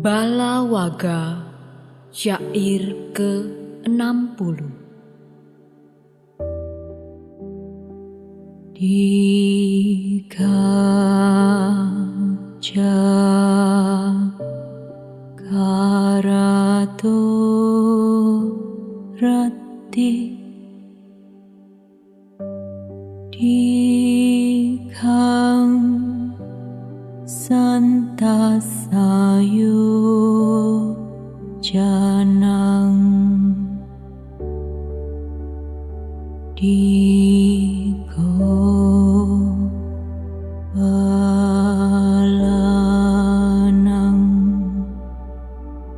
Balawaga syair ke-60. Di gajah karato rati di kang santasayo janang di balanang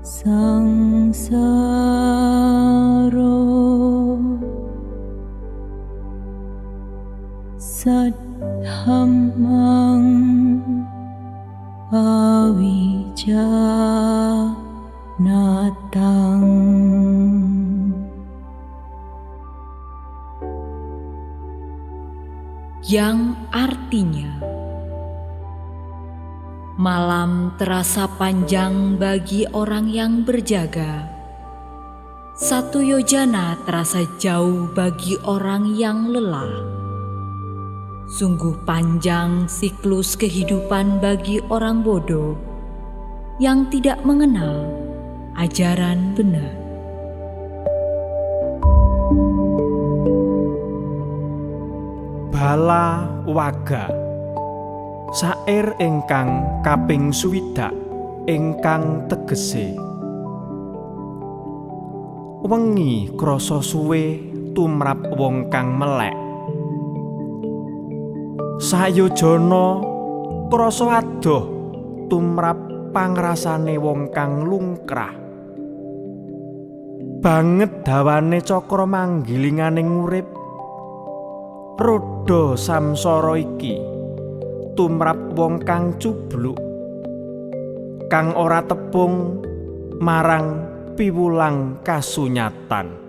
sangsaro sadhamang pawijanatang. Yang artinya, malam terasa panjang bagi orang yang berjaga. Satu yojana terasa jauh bagi orang yang lelah. Sungguh panjang siklus kehidupan bagi orang bodoh yang tidak mengenal ajaran benar. Balawaga syair ingkang kaping 60 ingkang tegese wengi krasa suwe tumrap wong kang melek, sayojana krasa adoh tumrap pangrasane wong kang lungkrah. Banget dawane cakra manggilinganing urip, roda samsara iki tumrap wong kang cubluk, kang ora tepung marang piwulang kasunyatan.